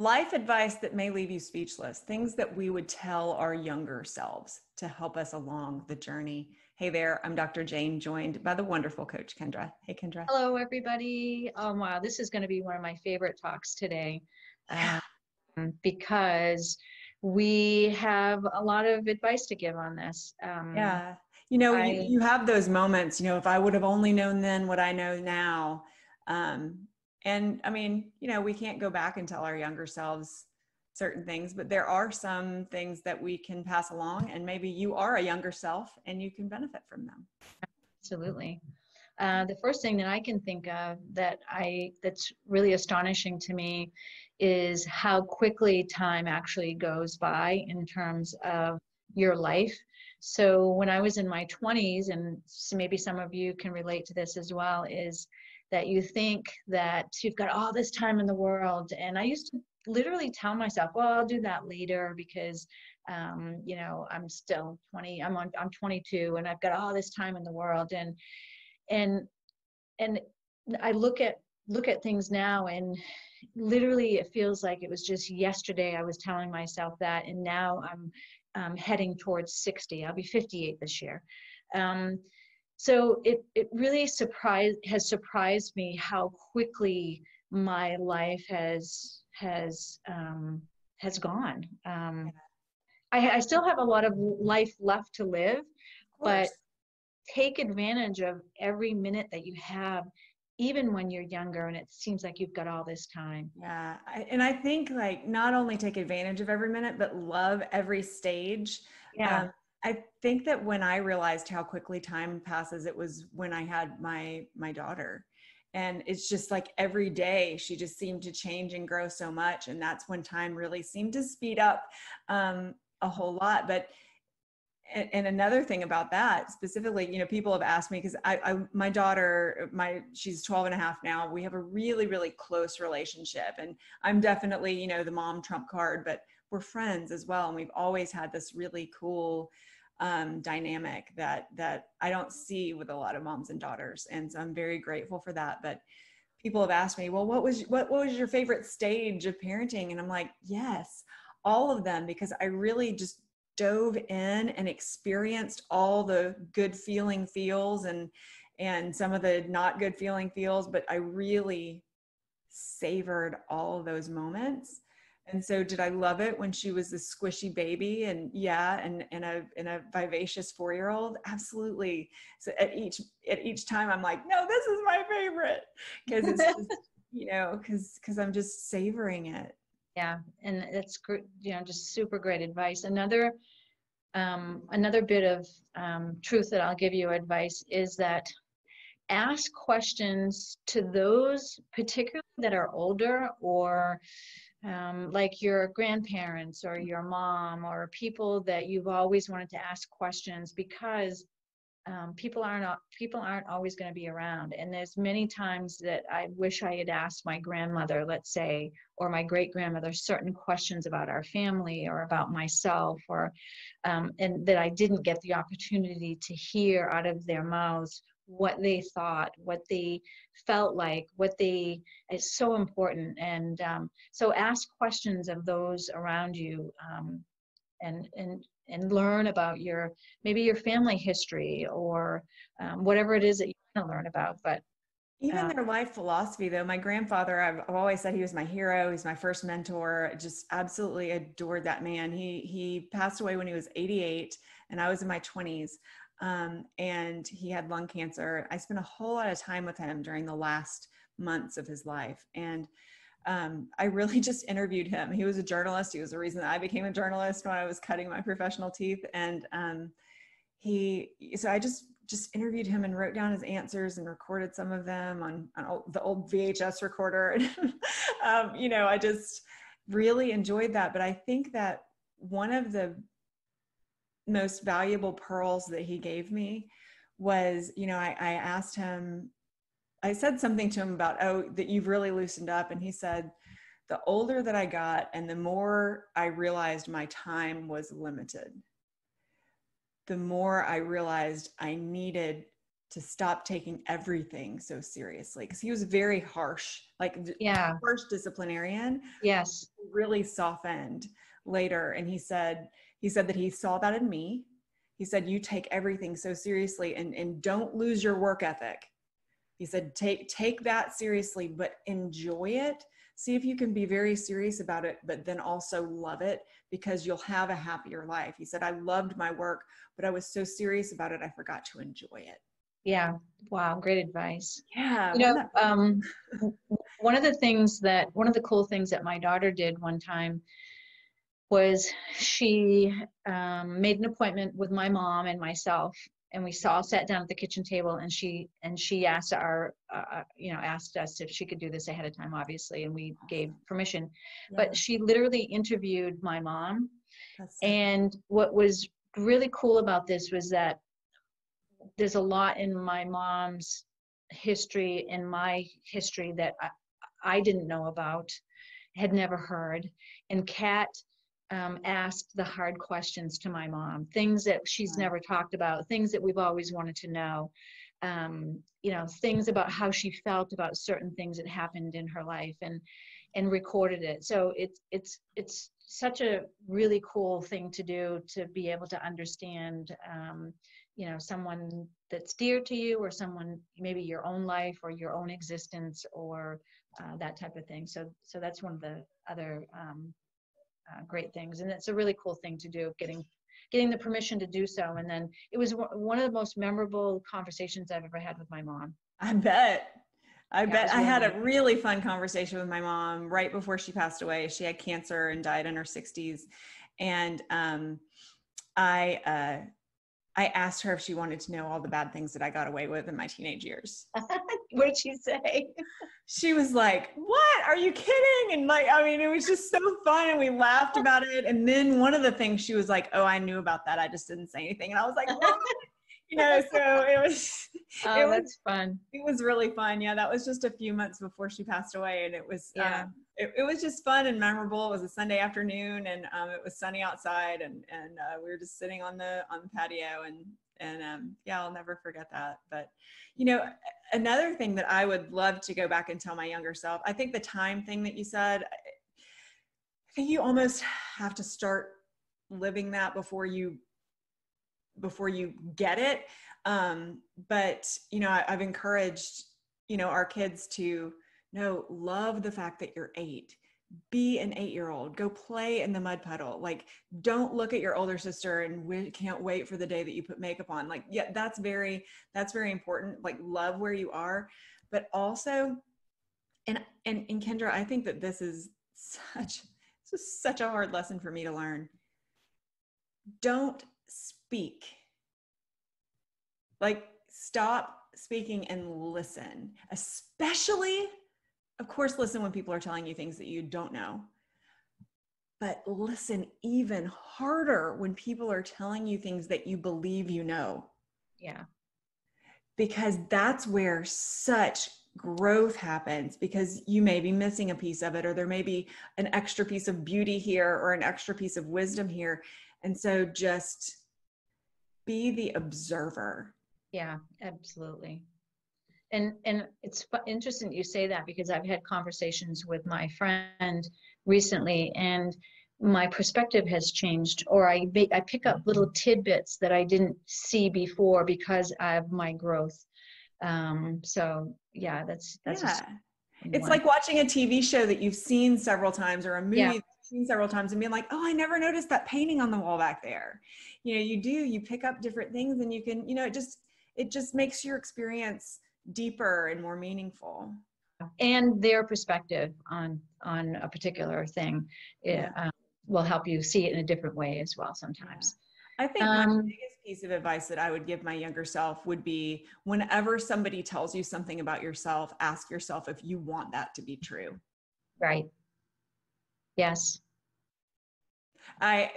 life advice that may leave you speechless, things that we would tell our younger selves to help us along the journey. Hey there, I'm Dr. Jane, joined by the wonderful Coach Kendra. Hey, Kendra. Hello, everybody. Wow, this is going to be one of my favorite talks today Yeah. because we have a lot of advice to give on this. Yeah. You know, I you have those moments, if I would have only known then what I know now. And I mean, we can't go back and tell our younger selves certain things, but there are some things that we can pass along, and maybe you are a younger self and you can benefit from them. Absolutely. The first thing that I can think of that's really astonishing to me is how quickly time actually goes by in terms of your life. So when I was in my 20s, and maybe some of you can relate to this as well, is that you think that you've got all this time in the world. And I used to literally tell myself, well, I'll do that later because I'm still 20, I'm 22 and I've got all this time in the world. And I look at things now, and literally it feels like it was just yesterday I was telling myself that, and now I'm heading towards 60. I'll be 58 this year. So it really has surprised me how quickly my life has gone. I still have a lot of life left to live, Of but course. take advantage of every minute that you have, even when you're younger and it seems like you've got all this time. Yeah. And I think like not only take advantage of every minute, but love every stage. Yeah. Um, I think that when I realized how quickly time passes, it was when I had my daughter. And it's just like every day she just seemed to change and grow so much. And that's when time really seemed to speed up a whole lot. But and another thing about that specifically, people have asked me, because my daughter, she's 12 and a half now. We have a really, really close relationship, and I'm definitely, the mom trump card, but we're friends as well. And we've always had this really cool dynamic that I don't see with a lot of moms and daughters. And so I'm very grateful for that. But people have asked me, well, what was your favorite stage of parenting? And I'm like, yes, all of them, because I really just dove in and experienced all the good feeling feels and some of the not good feeling feels, but I really savored all of those moments. And so did I love it when she was this squishy baby? And yeah, and a vivacious 4-year-old? Absolutely. So at each time I'm like, no, this is my favorite. Because it's just, because I'm just savoring it. Yeah, and it's just super great advice. Another bit of truth that I'll give you advice is that ask questions to those particularly that are older, or like your grandparents or your mom, or people that you've always wanted to ask questions, because people aren't always going to be around. And there's many times that I wish I had asked my grandmother, let's say, or my great grandmother, certain questions about our family or about myself, or and that I didn't get the opportunity to hear out of their mouths what they thought, what they felt like, it's so important. And so ask questions of those around you, and learn about maybe your family history, or whatever it is that you want to learn about. But Even their life philosophy, though. My grandfather, I've always said he was my hero. He's my first mentor. I just absolutely adored that man. He passed away when he was 88, and I was in my 20s. And he had lung cancer. I spent a whole lot of time with him during the last months of his life. And I really just interviewed him. He was a journalist. He was the reason that I became a journalist when I was cutting my professional teeth. And so I just interviewed him and wrote down his answers and recorded some of them on the old VHS recorder. I just really enjoyed that. But I think that one of the most valuable pearls that he gave me was, I asked him, I said something to him about, that you've really loosened up. And he said, the older that I got and the more I realized my time was limited, the more I realized I needed to stop taking everything so seriously, because he was very harsh, like Yeah. harsh disciplinarian. Yes. Really softened later, and he said that he saw that in me. He said, you take everything so seriously, and don't lose your work ethic. He said, take that seriously, but enjoy it. See if you can be very serious about it, but then also love it, because you'll have a happier life. He said, I loved my work, but I was so serious about it, I forgot to enjoy it. Yeah. Wow. Great advice. Yeah. You know, one of the cool things that my daughter did one time was she made an appointment with my mom and myself, and we all sat down at the kitchen table, and she asked asked us if she could do this ahead of time, obviously, and we gave permission. Yeah. But she literally interviewed my mom. That's so And what was really cool about this was that there's a lot in my mom's history and my history that I didn't know about, had never heard. And Kat asked the hard questions to my mom, things that she's never talked about, things that we've always wanted to know, things about how she felt about certain things that happened in her life, and recorded it. So it's such a really cool thing to do, to be able to understand, someone that's dear to you, or someone, maybe your own life or your own existence, or that type of thing. So that's one of the other great things, and it's a really cool thing to do, getting the permission to do so. And then it was one of the most memorable conversations I've ever had with my mom. I bet. I really had a really fun conversation with my mom right before she passed away. She had cancer and died in her 60s. And I asked her if she wanted to know all the bad things that I got away with in my teenage years. What did she say? She was like, what? Are you kidding? And it was just so fun, and we laughed about it. And then one of the things she was like, oh, I knew about that, I just didn't say anything. And I was like, what? So That's fun. It was really fun. Yeah, that was just a few months before she passed away, and it was it was just fun and memorable. It was a Sunday afternoon, and it was sunny outside, and we were just sitting on the patio, and I'll never forget that. But another thing that I would love to go back and tell my younger self, I think the time thing that you said, I think you almost have to start living that before you get it. But I've encouraged our kids to love the fact that you're 8. Be an 8-year-old. Go play in the mud puddle. Like, don't look at your older sister and can't wait for the day that you put makeup on. Like, yeah, that's very important. Like, love where you are, but also, and Kendra, I think that this is such a hard lesson for me to learn. Don't speak. Like, stop speaking and listen, especially, of course, listen when people are telling you things that you don't know, but listen even harder when people are telling you things that you believe you know. Yeah. Because that's where such growth happens, because you may be missing a piece of it, or there may be an extra piece of beauty here or an extra piece of wisdom here. And so just be the observer. Yeah, absolutely. And it's interesting you say that, because I've had conversations with my friend recently, and my perspective has changed, or I pick up little tidbits that I didn't see before because of my growth. So yeah, that's It's like watching a TV show that you've seen several times, or a movie that you've seen several times, and being like, oh, I never noticed that painting on the wall back there. You pick up different things, and you can, it just makes your experience deeper and more meaningful. And their perspective on a particular thing will help you see it in a different way as well sometimes. I think my biggest piece of advice that I would give my younger self would be, whenever somebody tells you something about yourself, ask yourself if you want that to be true. Right. Yes. Our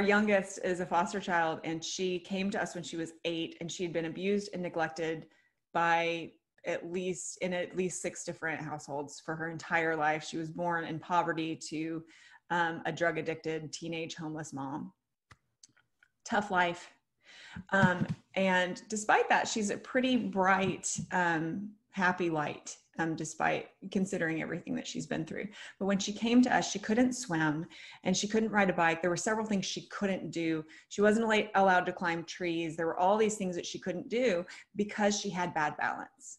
youngest is a foster child, and she came to us when she was 8, and she had been abused and neglected by at least 6 different households for her entire life. She was born in poverty to a drug addicted teenage homeless mom. Tough life. And despite that, she's a pretty bright, happy light, despite considering everything that she's been through. But when she came to us, she couldn't swim and she couldn't ride a bike. There were several things she couldn't do. She wasn't allowed to climb trees. There were all these things that she couldn't do because she had bad balance.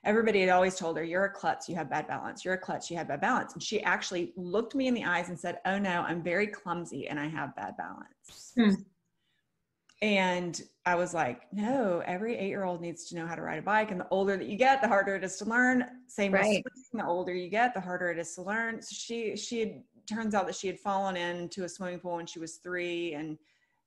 Everybody had always told her, you're a klutz, you have bad balance. You're a klutz, you have bad balance. And she actually looked me in the eyes and said, oh no, I'm very clumsy and I have bad balance. And I was like, no, every 8-year-old needs to know how to ride a bike. And the older that you get, the harder it is to learn. Same with swimming. The older you get, the harder it is to learn. So turns out that she had fallen into a swimming pool when she was 3 and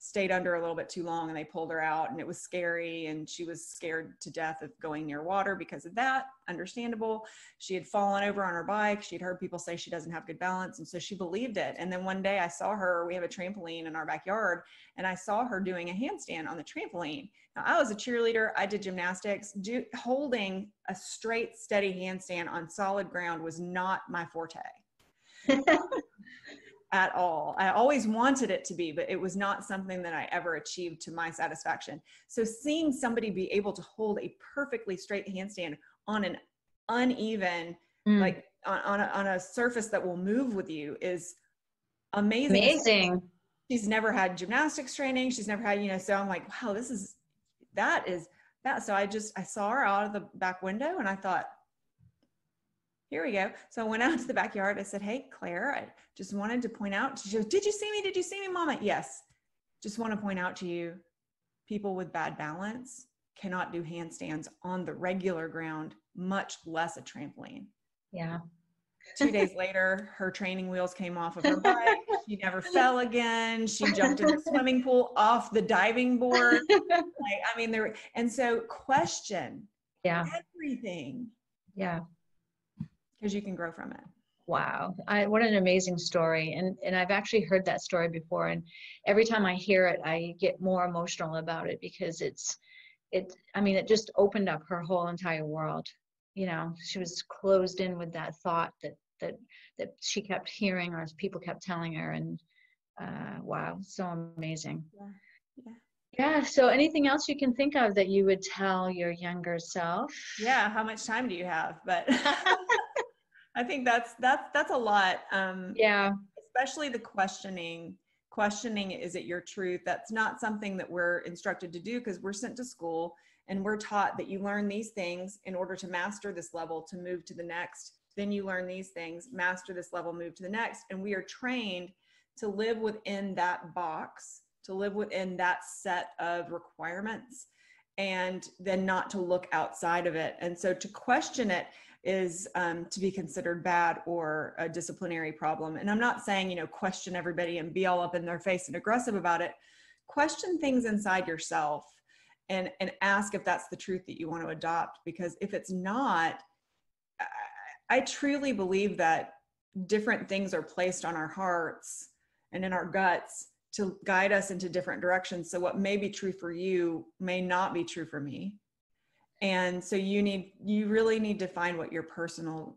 stayed under a little bit too long, and they pulled her out, and it was scary. And she was scared to death of going near water because of that. Understandable. She had fallen over on her bike. She'd heard people say she doesn't have good balance. And so she believed it. And then one day I saw her, we have a trampoline in our backyard, and I saw her doing a handstand on the trampoline. Now, I was a cheerleader. I did gymnastics. Holding a straight, steady handstand on solid ground was not my forte. At all. I always wanted it to be, but it was not something that I ever achieved to my satisfaction. So seeing somebody be able to hold a perfectly straight handstand on an uneven, like on a surface that will move with you is amazing. Amazing. She's never had gymnastics training. She's never had, so I'm like, wow, that is that. So I saw her out of the back window and I thought, here we go. So I went out to the backyard. I said, hey, Claire, I just wanted to point out. She goes, did you see me? Did you see me, Mama? Yes. Just want to point out to you, people with bad balance cannot do handstands on the regular ground, much less a trampoline. Yeah. 2 days later, her training wheels came off of her bike. She never fell again. She jumped in the swimming pool off the diving board. And so question everything. Yeah. Because you can grow from it. Wow. What an amazing story. And I've actually heard that story before. And every time I hear it, I get more emotional about it because it just opened up her whole entire world. She was closed in with that thought that she kept hearing or people kept telling her. And wow, so amazing. Yeah. So anything else you can think of that you would tell your younger self? Yeah. How much time do you have? But I think that's a lot. Especially the questioning. Questioning, is it your truth? That's not something that we're instructed to do because we're sent to school and we're taught that you learn these things in order to master this level to move to the next. Then you learn these things, master this level, move to the next. And we are trained to live within that box, to live within that set of requirements, and then not to look outside of it. And so to question it is to be considered bad or a disciplinary problem. And I'm not saying, question everybody and be all up in their face and aggressive about it. Question things inside yourself and ask if that's the truth that you want to adopt. Because if it's not, I truly believe that different things are placed on our hearts and in our guts to guide us into different directions. So what may be true for you may not be true for me. And so you really need to find what your personal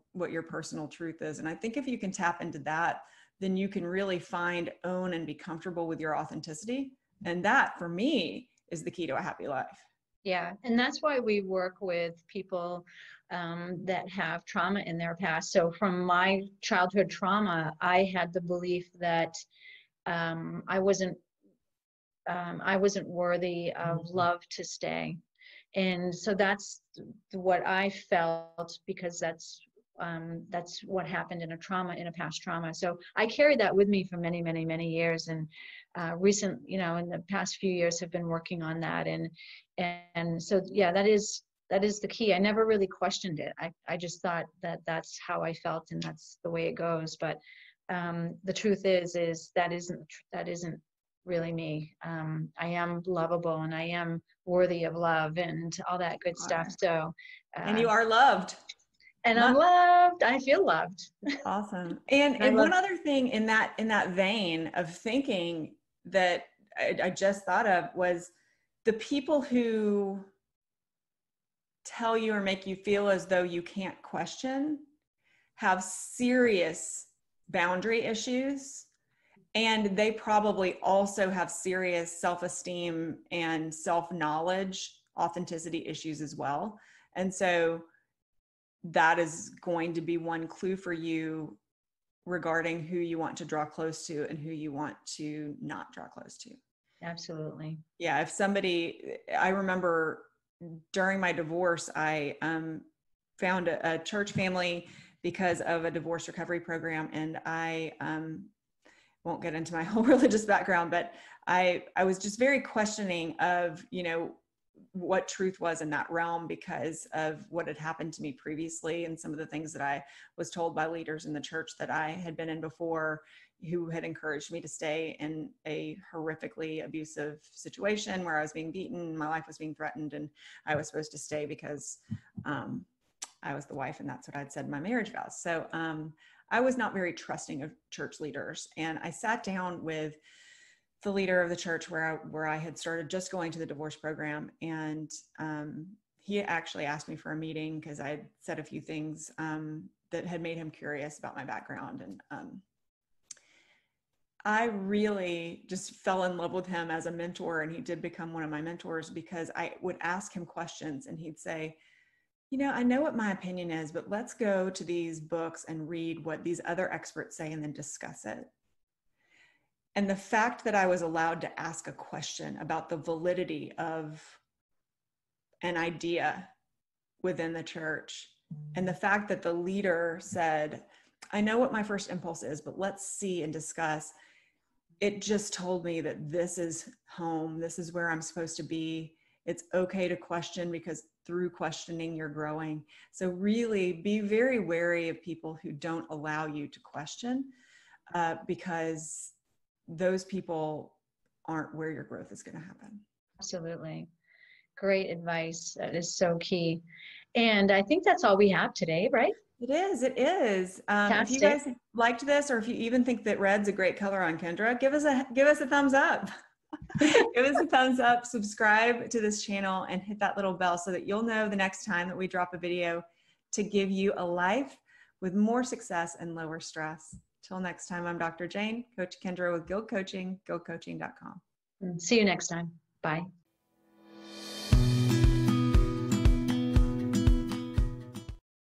truth is. And I think if you can tap into that, then you can really find, own, and be comfortable with your authenticity. And that for me is the key to a happy life. Yeah. And that's why we work with people that have trauma in their past. So from my childhood trauma, I had the belief that I wasn't worthy of love to stay. And so that's what I felt, because that's what happened in a past trauma. So I carried that with me for many, many, many years. And in the past few years have been working on that. And so, yeah, that is the key. I never really questioned it. I just thought that that's how I felt and that's the way it goes. But the truth is that isn't really me. I am lovable and I am worthy of love and all that good stuff. So, and you are loved. And I'm loved. I feel loved. Awesome. And one other thing in that vein of thinking that I just thought of was the people who tell you or make you feel as though you can't question have serious boundary issues And they probably also have serious self-esteem and self-knowledge, authenticity issues as well. And so that is going to be one clue for you regarding who you want to draw close to and who you want to not draw close to. Absolutely. Yeah. If somebody, I remember during my divorce, I found a church family because of a divorce recovery program. And I won't get into my whole religious background, but I was just very questioning of, you know, what truth was in that realm because of what had happened to me previously and some of the things that I was told by leaders in the church that I had been in before, who had encouraged me to stay in a horrifically abusive situation where I was being beaten, my life was being threatened, and I was supposed to stay because I was the wife, and that's what I'd said in my marriage vows. So I was not very trusting of church leaders, and I sat down with the leader of the church where I had started just going to the divorce program. And he actually asked me for a meeting because I had said a few things that had made him curious about my background. And I really just fell in love with him as a mentor. And he did become one of my mentors because I would ask him questions and he'd say, you know, I know what my opinion is, but let's go to these books and read what these other experts say and then discuss it. And the fact that I was allowed to ask a question about the validity of an idea within the church, and the fact that the leader said, I know what my first impulse is, but let's see and discuss, it just told me that this is home. This is where I'm supposed to be. It's okay to question because through questioning, you're growing. So really be very wary of people who don't allow you to question because those people aren't where your growth is going to happen. Absolutely. Great advice. That is so key. And I think that's all we have today, right? It is. It is. If you guys liked this, or if you even think that red's a great color on Kendra, give us a thumbs up. Give us a thumbs up, subscribe to this channel, and hit that little bell so that you'll know the next time that we drop a video to give you a life with more success and lower stress. Till next time, I'm Dr. Jane, Coach Kendra with GILD Coaching, GILDcoaching.com. See you next time. Bye.